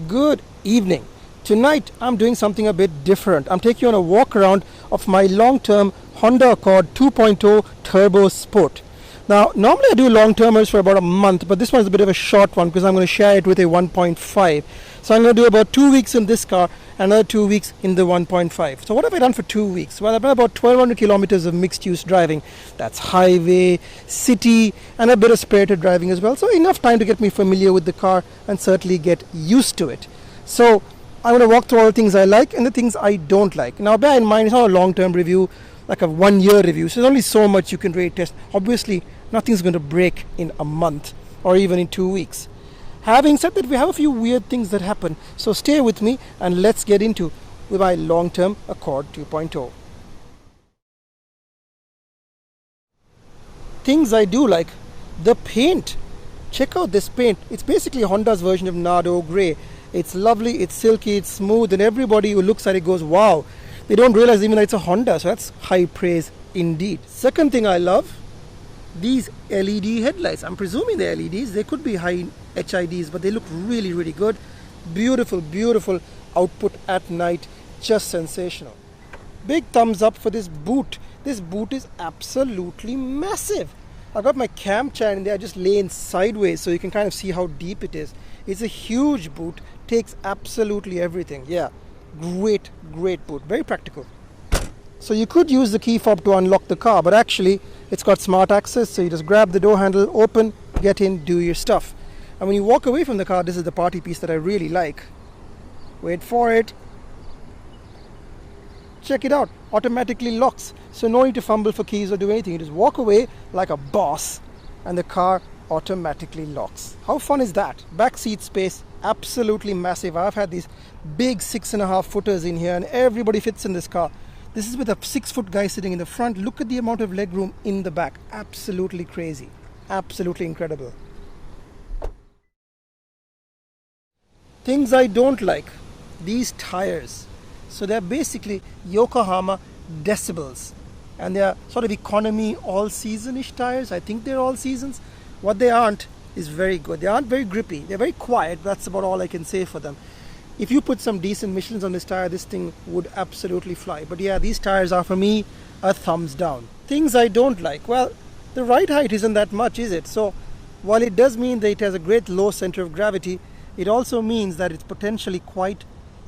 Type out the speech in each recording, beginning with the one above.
Good evening. Tonight I'm doing something a bit different. I'm taking you on a walk around of my long-term Honda Accord 2.0 Turbo Sport. Now, normally I do long-termers for about a month, but this one's a bit of a short one because I'm going to share it with a 1.5. So I'm going to do about 2 weeks in this car, another 2 weeks in the 1.5. So what have I done for 2 weeks? Well, I've done about 1200 kilometers of mixed-use driving. That's highway, city, and a bit of spirited driving as well. So enough time to get me familiar with the car and certainly get used to it. So I'm going to walk through all the things I like and the things I don't like. Now, bear in mind, it's not a long-term review, like a 1 year review. So there's only so much you can really test. Obviously, nothing's going to break in a month or even in 2 weeks. Having said that, we have a few weird things that happen. So stay with me and let's get into with my long-term Accord 2.0. Things I do like. The paint. Check out this paint. It's basically Honda's version of Nardo Grey. It's lovely, it's silky, it's smooth, and everybody who looks at it goes, wow. They don't realize even that it's a Honda, so that's high praise indeed. Second thing I love, these LED headlights. I'm presuming they're LEDs. They could be high HIDs, but they look really, really good. Beautiful, beautiful output at night. Just sensational. Big thumbs up for this boot. This boot is absolutely massive. I've got my cam chair in there, just laying sideways so you can kind of see how deep it is. It's a huge boot. Takes absolutely everything. Yeah, great, great boot. Very practical. So you could use the key fob to unlock the car, but actually it's got smart access, so you just grab the door handle, open, get in, do your stuff. And when you walk away from the car, this is the party piece that I really like. Wait for it. Check it out. Automatically locks. So no need to fumble for keys or do anything. You just walk away like a boss and the car automatically locks. How fun is that? Back seat space, absolutely massive. I've had these big 6.5 footers in here and everybody fits in this car. This is with a 6-foot guy sitting in the front. Look at the amount of leg room in the back. Absolutely crazy. Absolutely incredible. Things I don't like. These tires. So they're basically Yokohama Decibels. And they're sort of economy all-season-ish tires. I think they're all seasons. What they aren't is very good. They aren't very grippy. They're very quiet. That's about all I can say for them. If you put some decent Michelins on this tire, this thing would absolutely fly. But yeah, these tires are for me a thumbs down. Things I don't like. Well, the ride height isn't that much, is it? So while it does mean that it has a great low center of gravity, it also means that it's potentially quite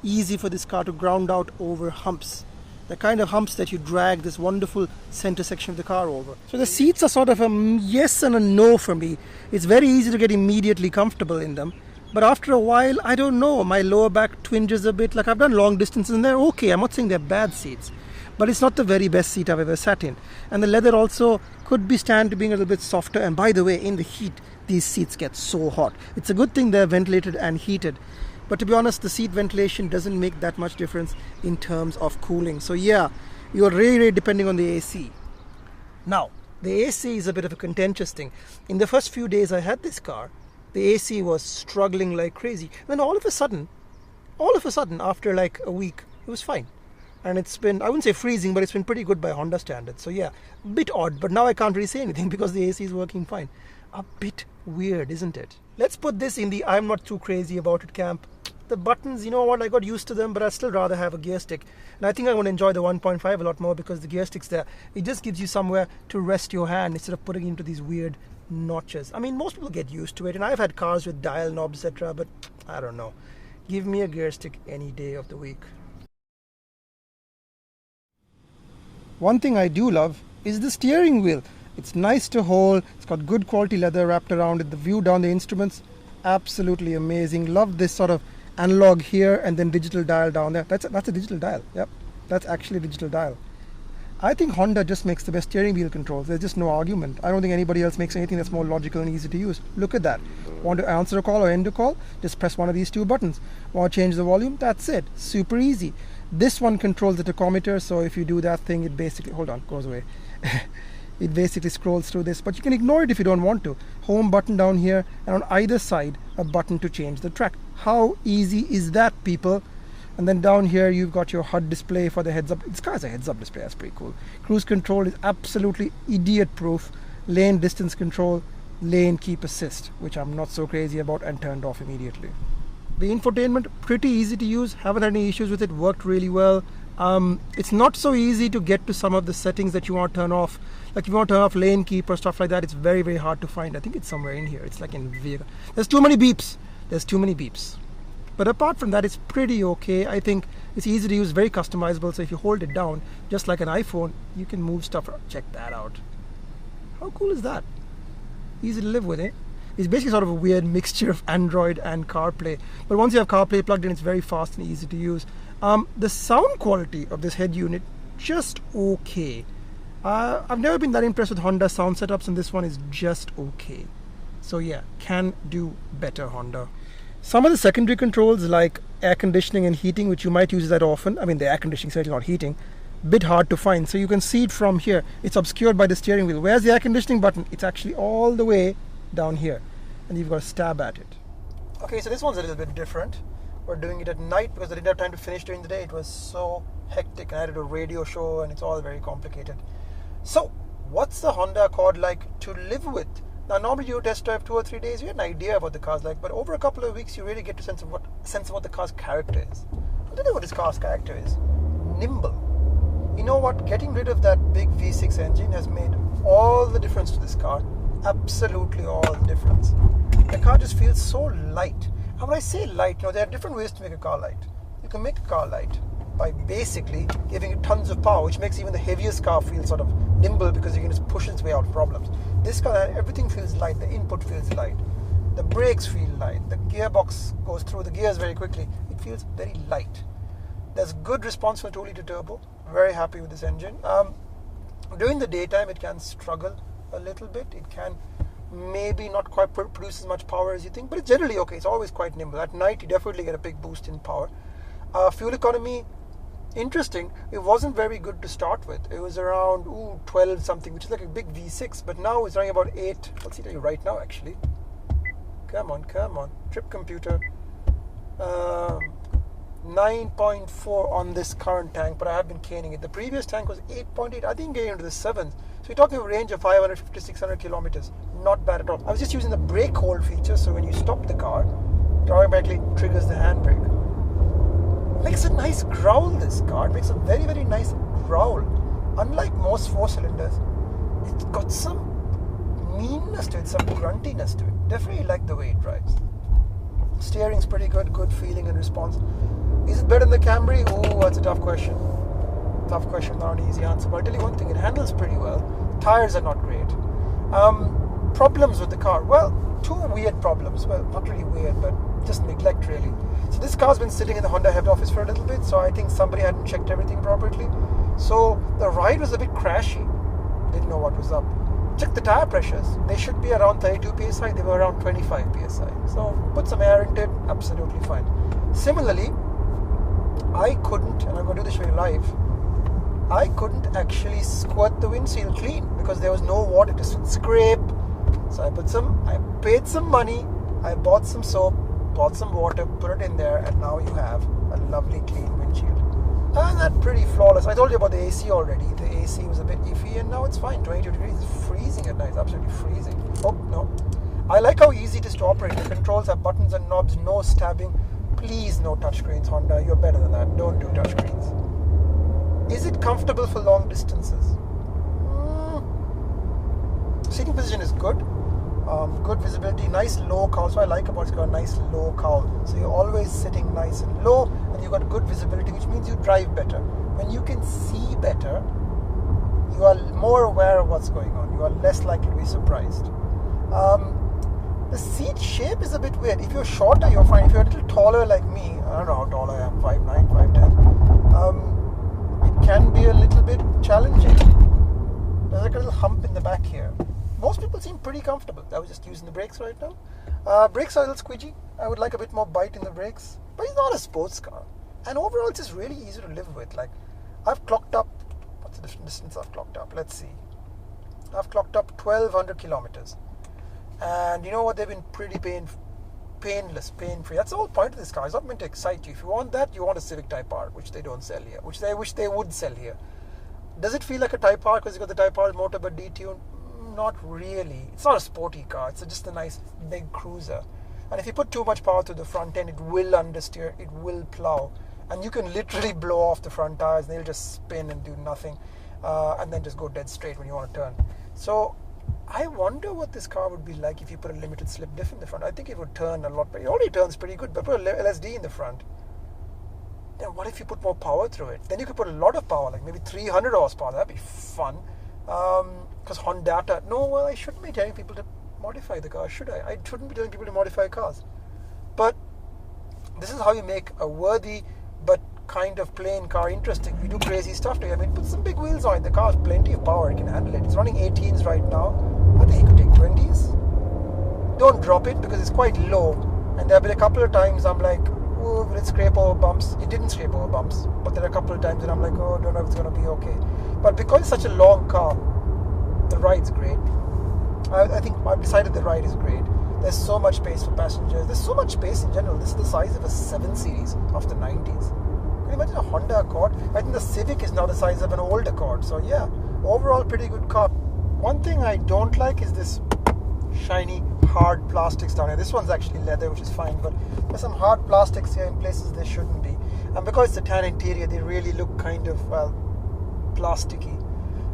easy for this car to ground out over humps. The kind of humps that you drag this wonderful center section of the car over. So the seats are sort of a yes and a no for me. It's very easy to get immediately comfortable in them. But after a while, I don't know, my lower back twinges a bit. Like I've done long distances and they're okay. I'm not saying they're bad seats. But it's not the very best seat I've ever sat in. And the leather also could be stand to being a little bit softer. And by the way, in the heat, these seats get so hot. It's a good thing they're ventilated and heated. But to be honest, the seat ventilation doesn't make that much difference in terms of cooling. So yeah, you're really depending on the AC. Now, the AC is a bit of a contentious thing. In the first few days I had this car, the AC was struggling like crazy. Then all of a sudden, after like a week, it was fine. And it's been, I wouldn't say freezing, but it's been pretty good by Honda standards. So yeah, a bit odd, but now I can't really say anything because the AC is working fine. A bit weird, isn't it? Let's put this in the I'm not too crazy about it camp. The buttons, you know what, I got used to them, but I'd still rather have a gear stick. And I think I want to enjoy the 1.5 a lot more because the gear stick's there. It just gives you somewhere to rest your hand instead of putting it into these weird notches. I mean, most people get used to it, and I've had cars with dial knobs, etc., but I don't know. Give me a gear stick any day of the week. One thing I do love is the steering wheel. It's nice to hold. It's got good quality leather wrapped around it. The view down the instruments, absolutely amazing. Love this sort of analog here and then digital dial down there. That's a digital dial. Yep, that's actually a digital dial. I think Honda just makes the best steering wheel controls. There's just no argument. I don't think anybody else makes anything that's more logical and easy to use. Look at that. Want to answer a call or end a call? Just press one of these two buttons. Want to change the volume? That's it. Super easy. This one controls the tachometer, so if you do that thing, it basically, hold on, goes away. It basically scrolls through this, but you can ignore it if you don't want to. Home button down here, and on either side, a button to change the track. How easy is that, people? And then down here, you've got your HUD display for the heads-up. This car has a heads-up display, that's pretty cool. Cruise control is absolutely idiot-proof. Lane distance control, lane keep assist, which I'm not so crazy about and turned off immediately. The infotainment, pretty easy to use. Haven't had any issues with it. Worked really well. It's not so easy to get to some of the settings that you want to turn off. Like if you want to turn off lane keep or stuff like that, it's very, very hard to find. I think it's somewhere in here. It's like in vehicle. There's too many beeps. There's too many beeps. But apart from that, it's pretty okay. I think it's easy to use, very customizable. So if you hold it down, just like an iPhone, you can move stuff around. Check that out. How cool is that? Easy to live with, eh? It's basically sort of a weird mixture of Android and CarPlay. But once you have CarPlay plugged in, it's very fast and easy to use. The sound quality of this head unit, just okay. I've never been that impressed with Honda sound setups, and this one is just okay. So yeah, can do better, Honda. Some of the secondary controls like air conditioning and heating, which you might use that often. I mean, the air conditioning certainly not heating. Bit hard to find. So you can see it from here. It's obscured by the steering wheel. Where's the air conditioning button? It's actually all the way down here, and you've got to stab at it. Okay, so this one's a little bit different. We're doing it at night because I didn't have time to finish during the day. It was so hectic, and I had to do a radio show, and it's all very complicated. So, what's the Honda Accord like to live with? Now, normally you test drive 2 or 3 days, you get an idea of what the car's like, but over a couple of weeks, you really get a sense of what the car's character is. I'll tell you what this car's character is. Nimble. You know what? Getting rid of that big V6 engine has made all the difference to this car. Absolutely all the difference. The car just feels so light. And when I say light, there are different ways to make a car light. You can make a car light by basically giving it tons of power, which makes even the heaviest car feel sort of nimble because you can just push its way out of problems. This car, everything feels light. The input feels light. The brakes feel light. The gearbox goes through the gears very quickly. It feels very light. There's good response for 2-liter turbo. Very happy with this engine. During the daytime, it can struggle a little bit. It can maybe not quite produce as much power as you think, but it's generally okay. It's always quite nimble. At night, you definitely get a big boost in power. Fuel economy, interesting. It wasn't very good to start with. It was around 12 something, which is like a big V6, but now it's running about 8. I'll see tell you right now, actually. Come on. Trip computer. 9.4 on this current tank, but I have been caning it. The previous tank was 8.8. I think getting into the 7s. So you're talking a range of 550 to 600 kilometers. Not bad at all. I was just using the brake hold feature, so when you stop the car, it automatically triggers the handbrake. Makes a nice growl, this car. It makes a very, very nice growl. Unlike most 4-cylinders, it's got some meanness to it, some gruntiness to it. Definitely like the way it drives. Steering's pretty good feeling and response. Is it better than the Camry? That's a tough question. Tough question, not an easy answer. But I'll tell you one thing, it handles pretty well. Tires are not great. Problems with the car. Well, 2 weird problems. Well, not really weird, but just neglect really. So this car's been sitting in the Honda head office for a little bit, so I think somebody hadn't checked everything properly. So the ride was a bit crashy. Didn't know what was up. Check the tire pressures. They should be around 32 psi. They were around 25 psi. So put some air into it, absolutely fine. Similarly, I couldn't, and I'm going to do this for you live, I couldn't actually squirt the windshield clean because there was no water to scrape. So I paid some money, I bought some soap, bought some water, put it in there, and now you have a lovely clean windshield. And that's pretty flawless. I told you about the AC already. The AC was a bit iffy, and now it's fine. 22 degrees. It's freezing at night. It's absolutely freezing. Oh, no. I like how easy it is to operate. The controls have buttons and knobs, no stabbing. Please, no touchscreens, Honda. You're better than that. Don't do touchscreens. Is it comfortable for long distances? Seating position is good. Good visibility, nice low cowl. So I like about it's got a nice low cowl. So you're always sitting nice and low, and you've got good visibility, which means you drive better. When you can see better, you are more aware of what's going on. You are less likely to be surprised. The seat shape is a bit weird. If you're shorter, you're fine. If you're a little taller like me, I don't know how tall I am, 5'9", 5'10", it can be a little bit challenging. There's like a little hump in the back here. Most people seem pretty comfortable. I was just using the brakes right now. Brakes are a little squidgy. I would like a bit more bite in the brakes. But it's not a sports car. And overall, it's just really easy to live with. Like, I've clocked up, what's the distance I've clocked up? Let's see. I've clocked up 1,200 kilometers. And you know what? They've been pretty painless, pain-free. That's the whole point of this car. It's not meant to excite you. If you want that, you want a Civic Type R, which they don't sell here, which they wish they would sell here. Does it feel like a Type R because you got the Type R motor but detuned? Not really. It's not a sporty car. It's just a nice big cruiser. And if you put too much power to the front end, it will understeer, it will plow. And you can literally blow off the front tires, and they'll just spin and do nothing, and then just go dead straight when you want to turn. So I wonder what this car would be like if you put a limited slip diff in the front. I think it would turn a lot better. It already turns pretty good, but put a LSD in the front. Then what if you put more power through it? Then you could put a lot of power, like maybe 300 horsepower. That'd be fun. Because Honda, no, well, I shouldn't be telling people to modify the car, should I? I shouldn't be telling people to modify cars. But this is how you make a worthy but kind of plain car interesting. You do crazy stuff to it. I mean, put some big wheels on it. The car has plenty of power. It can handle it. It's running 18s right now. I think you could take 20s. Don't drop it because it's quite low. And there have been a couple of times I'm like, oh, will it scrape over bumps? It didn't scrape over bumps. But there are a couple of times that I'm like, oh, I don't know if it's going to be okay. But because it's such a long car, the ride's great. I think I've decided the ride is great. There's so much space for passengers. There's so much space in general. This is the size of a 7 Series of the 90s. Can you imagine a Honda Accord? I think the Civic is now the size of an old Accord. So yeah, overall pretty good car. One thing I don't like is this shiny, hard plastics down here. This one's actually leather, which is fine, but there's some hard plastics here in places they shouldn't be. And because it's a tan interior, they really look kind of, well, plasticky.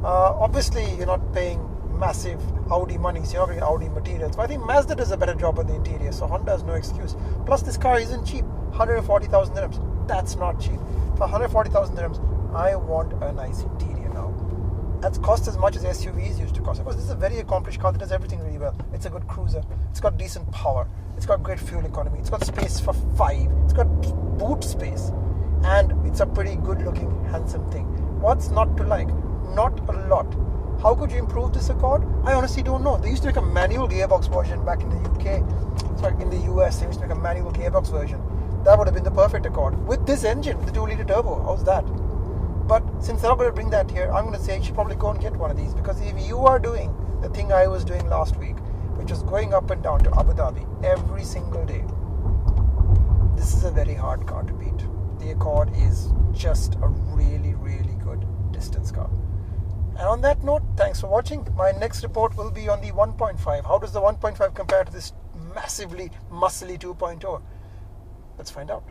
Obviously, you're not paying massive Audi money, so you're not getting Audi materials. But I think Mazda does a better job on the interior, so Honda has no excuse. Plus, this car isn't cheap. 140,000 dirhams. That's not cheap. For 140,000 dirhams, I want a nice interior now. That's cost as much as SUVs used to cost. Of course, this is a very accomplished car that does everything really well. It's a good cruiser. It's got decent power. It's got great fuel economy. It's got space for 5. It's got boot space. And it's a pretty good-looking, handsome thing. What's not to like? Not a lot. How could you improve this Accord? I honestly don't know. They used to make a manual gearbox version back in the UK. Sorry, in the US, they used to make a manual gearbox version. That would have been the perfect Accord. With this engine, with the 2-litre turbo, how's that? But since they're not going to bring that here, I'm going to say you should probably go and get one of these. Because if you are doing the thing I was doing last week, which was going up and down to Abu Dhabi every single day, this is a very hard car to beat. The Accord is just a really, really good distance car. And on that note, thanks for watching. My next report will be on the 1.5. How does the 1.5 compare to this massively muscly 2.0? Let's find out.